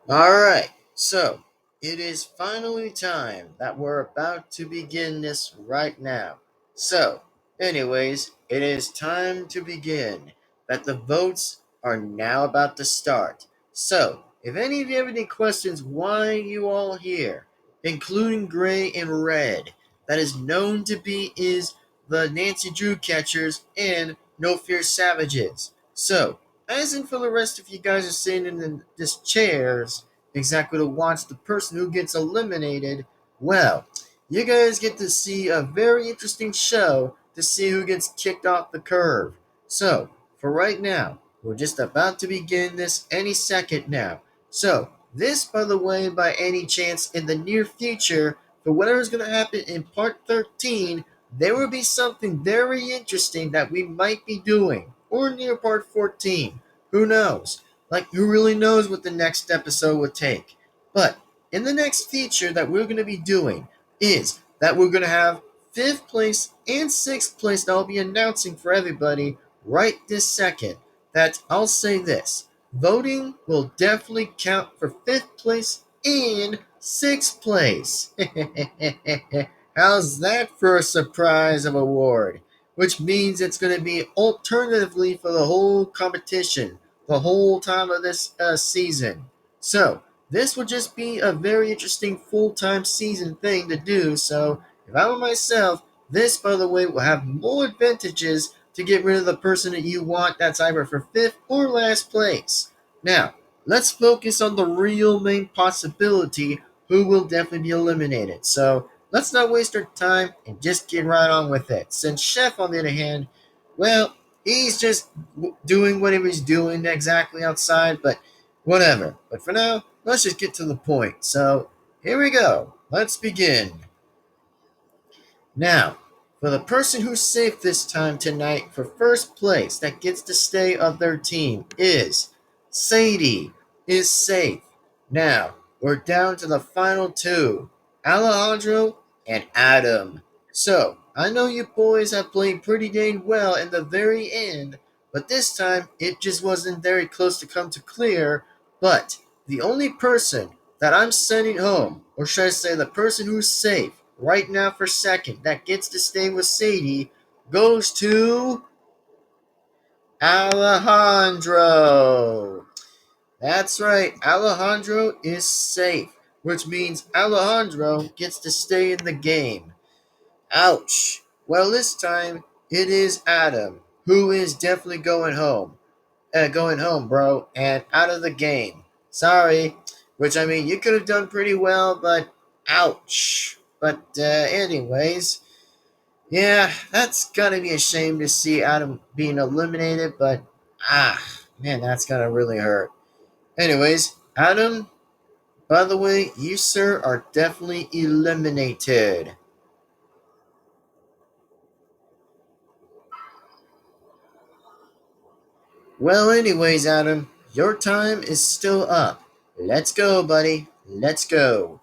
Alright, so it is finally time that we're about to begin this right now. So, anyways, it is time to begin. That the votes are now about to start. So, if any of you have any questions, why you all here, including Gray and Red, that is known to be is the Nancy Drew catchers and No Fear Savages. So, as in for the rest of you guys are sitting in this chairs, exactly to watch the person who gets eliminated, well, you guys get to see a very interesting show to see who gets kicked off the curve. So, for right now, we're just about to begin this any second now. So, this, by the way, by any chance in the near future, for whatever's going to happen in part 13, there will be something very interesting that we might be doing, or near part 14. Who knows? Like, who really knows what the next episode would take? But in the next feature that we're going to be doing is that we're going to have fifth place and sixth place that I'll be announcing for everybody right this second. That I'll say this: voting will definitely count for fifth place and sixth place. How's that for a surprise of award? Which means it's going to be alternatively for the whole competition, the whole time of this season. So, this will just be a very interesting full-time season thing to do. So, if I were myself, this, by the way, will have more advantages to get rid of the person that you want that's either for fifth or last place. Now, let's focus on the real main possibility who will definitely be eliminated. So, let's not waste our time and just get right on with it. Since Chef, on the other hand, well, he's just doing what he was doing exactly outside, but whatever. But for now, let's just get to the point. So, here we go. Let's begin. Now, for the person who's safe this time tonight for first place that gets to stay of their team is Sadie is safe. Now, we're down to the final two, Alejandro and Adam. So, I know you boys have played pretty dang well in the very end, but this time it just wasn't very close to come to clear. But the only person that I'm sending home, or should I say the person who's safe right now for second that gets to stay with Sadie, goes to Alejandro. That's right, Alejandro is safe, which means Alejandro gets to stay in the game. Ouch. Well, this time it is Adam who is definitely going home, bro, and out of the game. Sorry. Which, I mean, you could have done pretty well, but ouch. But, anyways, yeah, that's gotta be a shame to see Adam being eliminated, but, man, that's gotta really hurt. Anyways, Adam, by the way, you, sir, are definitely eliminated. Well, anyways, Adam, your time is still up. Let's go, buddy. Let's go.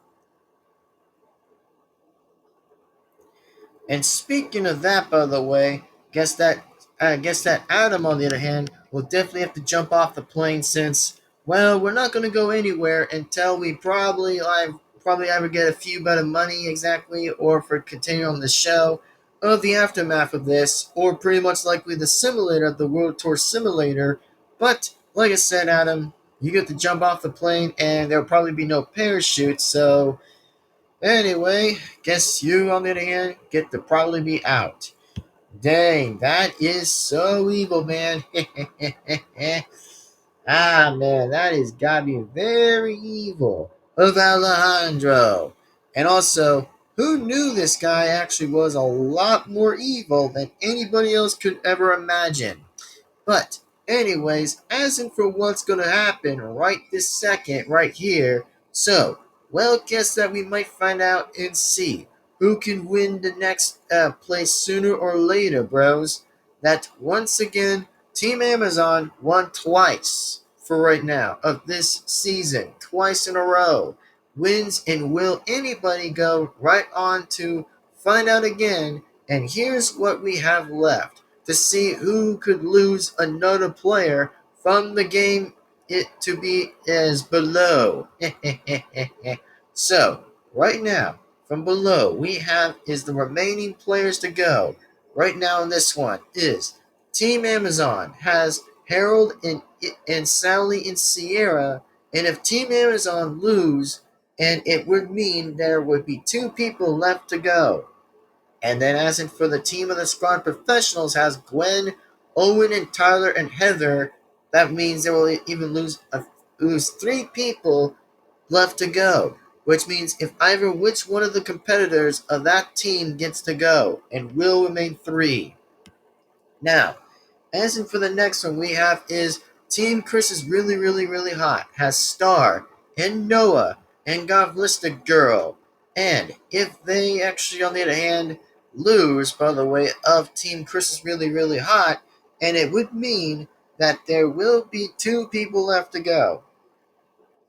And speaking of that, by the way, guess that Adam, on the other hand, will definitely have to jump off the plane since, well, we're not going to go anywhere until we probably either get a few bit of money exactly, or for continuing on the show of the aftermath of this, or pretty much likely the simulator, the World Tour simulator. But like I said, Adam, you get to jump off the plane, and there'll probably be no parachute, so anyway, guess you, on the other hand, get to probably be out. Dang, that is so evil, man. Man, that is gotta be very evil of Alejandro. And also, who knew this guy actually was a lot more evil than anybody else could ever imagine? But, anyways, as in for what's going to happen right this second, right here, so, well, guess that we might find out and see who can win the next place sooner or later, bros. That once again, Team Amazon won twice for right now of this season, twice in a row. Wins, and will anybody go right on to find out again? And here's what we have left to see who could lose another player from the game it to be as below. So, right now, from below, we have is the remaining players to go. Right now in this one is Team Amazon has Harold and Sally and Sierra, and if Team Amazon lose, and it would mean there would be two people left to go. And then, as in for the team of the squad professionals, has Gwen, Owen, and Tyler and Heather. That means they will even lose three people left to go, which means if either which one of the competitors of that team gets to go, and will remain three. Now, as in for the next one, we have is Team Chris is really, really, really hot. Has Star and Noah and Govlistic Girl. And if they actually, on the other hand, lose, by the way, of Team Chris is really, really hot, and it would mean that there will be two people left to go.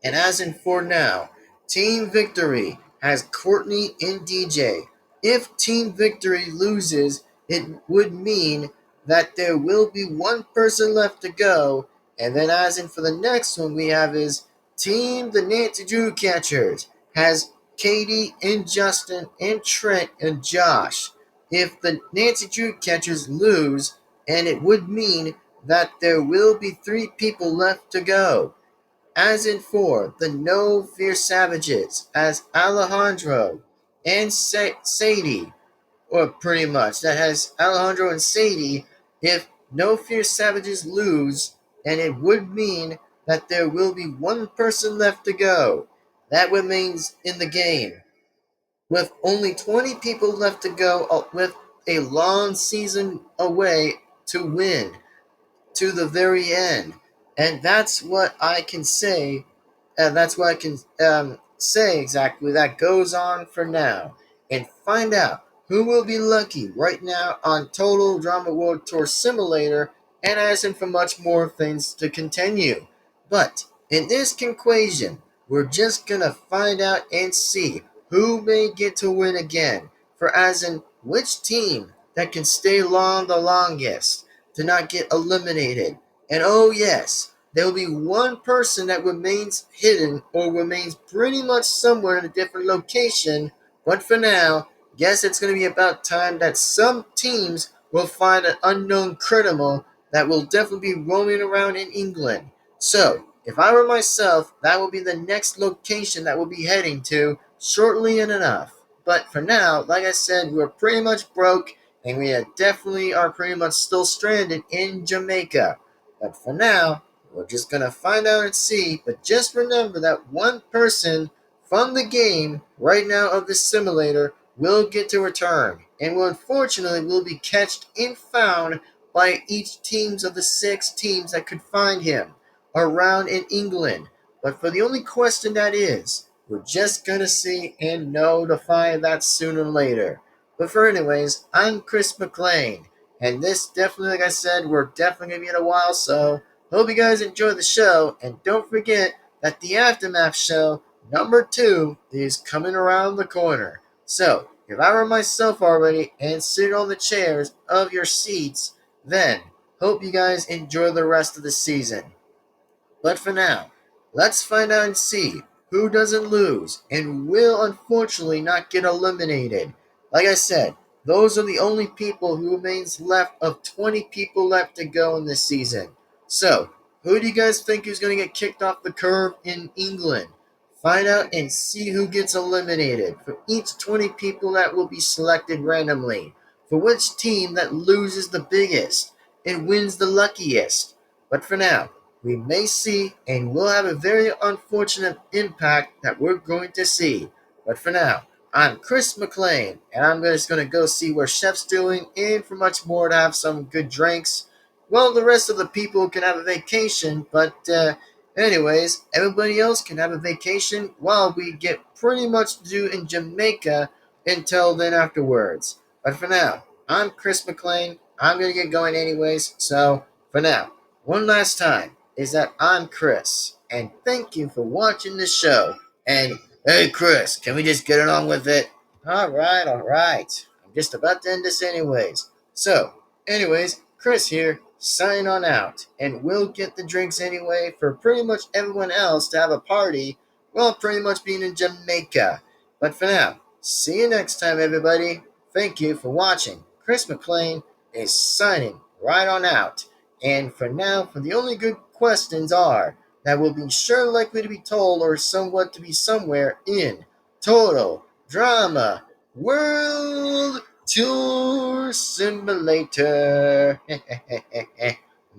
And as in for now, Team Victory has Courtney and DJ. If Team Victory loses, it would mean that there will be one person left to go. And then as in for the next one we have is Team the Nancy Drew Catchers has Katie and Justin and Trent and Josh. If the Nancy Drew Catchers lose, and it would mean that there will be three people left to go. As in for the No Fear Savages, as Alejandro and Sadie, or pretty much that has Alejandro and Sadie. If No Fear Savages lose, and it would mean that there will be one person left to go. That remains in the game. With only 20 people left to go, with a long season away to win to the very end. And that's what I can say. And that's what I can say exactly. That goes on for now. And find out who will be lucky right now on Total Drama World Tour Simulator, and as in for much more things to continue. But in this conclusion, we're just gonna find out and see who may get to win again. For as in which team that can stay long the longest to not get eliminated. And oh, yes, there will be one person that remains hidden or remains pretty much somewhere in a different location. But for now, guess it's going to be about time that some teams will find an unknown criminal that will definitely be roaming around in England. So, if I were myself, that will be the next location that we'll be heading to shortly enough. But for now, like I said, we're pretty much broke, and we definitely are pretty much still stranded in Jamaica. But for now, we're just going to find out and see. But just remember that one person from the game right now of the simulator will get to return, and will unfortunately will be catched and found by each teams of the 6 teams that could find him around in England. But for the only question that is, we're just going to see and know to find that sooner or later. But for anyways, I'm Chris McLean, and this definitely, like I said, we're definitely going to be in a while, so hope you guys enjoy the show, and don't forget that the Aftermath show number 2 is coming around the corner. So, if I were myself already and sitting on the chairs of your seats, then hope you guys enjoy the rest of the season. But for now, let's find out and see who doesn't lose and will unfortunately not get eliminated. Like I said, those are the only people who remains left of 20 people left to go in this season. So, who do you guys think is going to get kicked off the curve in England? Find out and see who gets eliminated for each 20 people that will be selected randomly. For which team that loses the biggest and wins the luckiest. But for now, we may see and will have a very unfortunate impact that we're going to see. But for now, I'm Chris McLean, and I'm just going to go see what Chef's doing, and for much more to have some good drinks. Well, the rest of the people can have a vacation, but anyways, everybody else can have a vacation while we get pretty much to do in Jamaica until then afterwards. But for now, I'm Chris McLean. I'm going to get going anyways, so for now, one last time is that I'm Chris, and thank you for watching the show. And hey, Chris, can we just get along with it? All right. I'm just about to end this anyways. So, anyways, Chris here, sign on out, and we'll get the drinks anyway for pretty much everyone else to have a party while pretty much being in Jamaica. But for now, see you next time, everybody. Thank you for watching. Chris McLean is signing right on out. And for now, for the only good questions are that will be sure likely to be told or somewhat to be somewhere in Total Drama World Tour Simulator.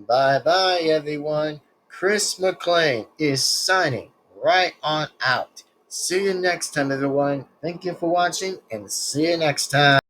Bye bye, everyone. Chris McLean is signing right on out. See you next time, everyone. Thank you for watching, and see you next time.